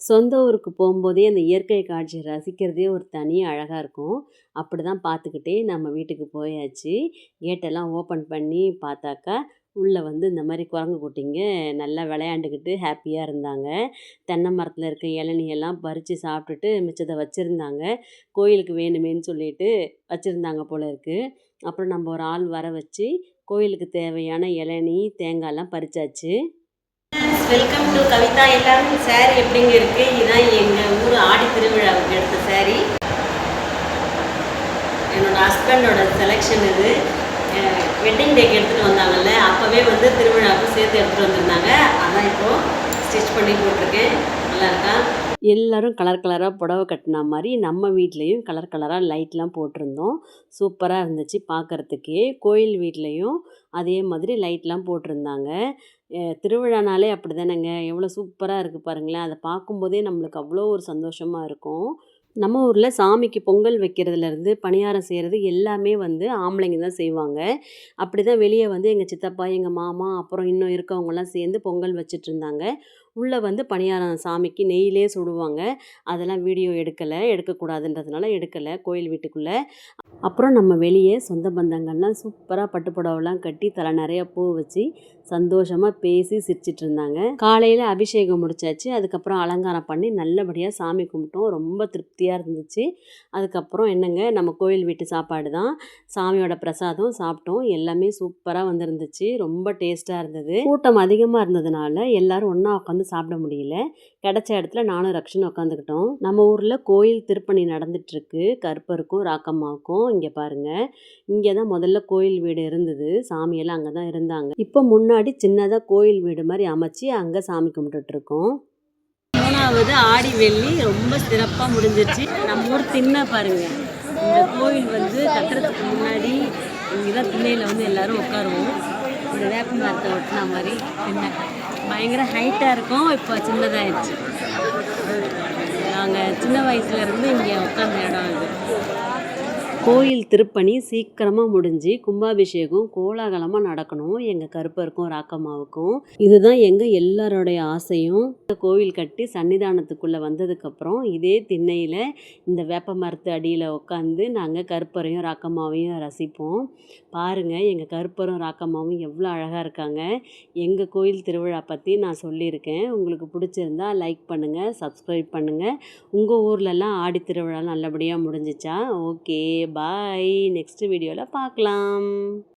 சொந்த ஊருக்கு போகும்போதே அந்த இயற்கை காட்சியை ரசிக்கிறதே ஒரு தனி அழகாக இருக்கும். அப்படி தான் பார்த்துக்கிட்டே நம்ம வீட்டுக்கு போயாச்சு. கேட்டெல்லாம் ஓப்பன் பண்ணி பார்த்தாக்கா, உள்ள வந்து இந்த மாரி குரங்கு குட்டிங்க நல்லா விளையாண்டுக்கிட்டு ஹேப்பியா இருந்தாங்க. தென்னை மரத்தில இருக்க இளநியெல்லாம் பறித்து சாப்பிட்டுட்டு மிச்சத்த வச்சிருந்தாங்க. கோயிலுக்கு வேணுமேன்னு சொல்லிட்டு வச்சிருந்தாங்க போல இருக்கு. அப்புறம் நம்ம ஒரு ஆள் வர வச்சு, கோயிலுக்கு தேவையான இளநீ, தேங்காய்லாம் பறிச்சாச்சு. Welcome to Kavitha. எல்லாரும் சாரி எப்படிங்க இருக்கு? இதுதான் எங்கள் ஊர் ஆடி திருவிழாவுக்கு எடுத்த சாரி. என்னோட ஹஸ்பண்டோட செலெக்ஷன் இது. வெட்டிங் டேக்கு எடுத்துகிட்டு வந்தாங்கல்ல, அப்போவே வந்து திருவிழாவுக்கு சேர்த்து எடுத்துகிட்டு வந்திருந்தாங்க. அதான் இப்போது ஸ்டிச் பண்ணி போட்டிருக்கேன். நல்லா இருக்கா? எல்லாரும் கலர் கலராக புடவை கட்டினா மாதிரி நம்ம வீட்லேயும் கலர் கலராக லைட்லாம் போட்டிருந்தோம். சூப்பராக இருந்துச்சு பார்க்குறதுக்கே. கோயில் வீட்லேயும் அதே மாதிரி லைட்லாம் போட்டிருந்தாங்க. திருவிழானாலே அப்படி தானேங்க, எவ்வளோ சூப்பராக இருக்குது பாருங்களேன். அதை பார்க்கும்போதே நம்மளுக்கு அவ்வளோ ஒரு சந்தோஷமாக இருக்கும். நம்ம ஊரில் சாமிக்கு பொங்கல் வைக்கிறதுலேருந்து பணியாரம் செய்கிறது எல்லாமே வந்து ஆம்பளைங்க தான் செய்வாங்க. அப்படி தான் வெளியே வந்து எங்கள் சித்தப்பா, எங்கள் மாமா, அப்புறம் இன்னும் இருக்கவங்கலாம் சேர்ந்து பொங்கல் வச்சுட்ருந்தாங்க. உள்ளே வந்து பணியாரம் சாமிக்கு நெய்யிலே சுடுவாங்க. அதெல்லாம் வீடியோ எடுக்கக்கூடாதுன்றதுனால எடுக்கலை கோயில் வீட்டுக்குள்ளே. அப்புறம் நம்ம வெளியே சொந்த பந்தங்கள்லாம் சூப்பராக பட்டு புடவைலாம் கட்டி தலை நிறைய பூ வச்சு சந்தோஷமாக பேசி சிரிச்சிட்டு இருந்தாங்க. காலையில் அபிஷேகம் முடிச்சாச்சு. அதுக்கப்புறம் அலங்காரம் பண்ணி நல்லபடியாக சாமி கும்பிட்டோம். ரொம்ப திருப்தியாக இருந்துச்சு. அதுக்கப்புறம் என்னங்க, நம்ம கோயில் வீட்டு சாப்பாடு தான், சாமியோட பிரசாதம் சாப்பிட்டோம். எல்லாமே சூப்பராக வந்துருந்துச்சு. ரொம்ப டேஸ்ட்டாக இருந்தது. கூட்டம் அதிகமாக இருந்ததுனால எல்லாரும் ஒன்றா உட்காந்து சாப்பிட முடியல. கிடைச்ச இடத்துல நானும் ரக்ஷனும் உட்காந்துக்கிட்டோம். நம்ம ஊரில் கோயில் திருப்பணி நடந்துட்டுருக்கு. கருப்பருக்கும் ராக்கம்மாவுக்கும். இங்கே பாருங்கள், இங்கே தான் முதல்ல கோயில் வீடு இருந்தது. சாமியெல்லாம் அங்கே தான் இருந்தாங்க. இப்போ முன்னாடி சின்னதாக கோயில் வீடு மாதிரி அமைச்சு அங்கே சாமி கும்பிட்டுட்ருக்கோம். 3வது ஆடி வெள்ளி ரொம்ப சிறப்பாக முடிஞ்சிருச்சு. நம்ம ஊர் திண்ணை பாருங்கள். இந்த கோயில் வந்து கட்டுறதுக்கு முன்னாடி இங்கே தான் திண்ணையில் வந்து எல்லோரும் உட்காருவோம். இந்த வேப்ப மரத்தை ஒட்டின மாதிரி திண்ணை பயங்கர ஹைட்டாக இருக்கும். இப்போ சின்னதாகிடுச்சு. நாங்கள் சின்ன வயசுலேருந்து இங்கே உட்காந்த இடம் இது. கோயில் திருப்பணி சீக்கிரமாக முடிஞ்சு கும்பாபிஷேகம் கோலாகலமாக நடக்கணும் எங்கள் கருப்பருக்கும் ராக்கம்மாவுக்கும். இதுதான் எங்கள் எல்லாரோடைய ஆசையும். கோவில் கட்டி சன்னிதானத்துக்குள்ளே வந்ததுக்கப்புறம் இதே திண்ணையில் இந்த வேப்ப மரத்து அடியில் உட்காந்து நாங்கள் கருப்பரையும் ராக்கம்மாவையும் ரசிப்போம். பாருங்கள், எங்கள் கருப்பரும் ராக்கம்மாவும் எவ்வளோ அழகாக இருக்காங்க. எங்கள் கோயில் திருவிழா பற்றி நான் சொல்லியிருக்கேன். உங்களுக்கு பிடிச்சிருந்தா லைக் பண்ணுங்கள், சப்ஸ்கிரைப் பண்ணுங்கள். உங்கள் ஊர்லெல்லாம் ஆடி திருவிழா நல்லபடியாக முடிஞ்சிச்சா? ஓகே, பாய். நெக்ஸ்ட் வீடியோவில் பார்க்கலாம்.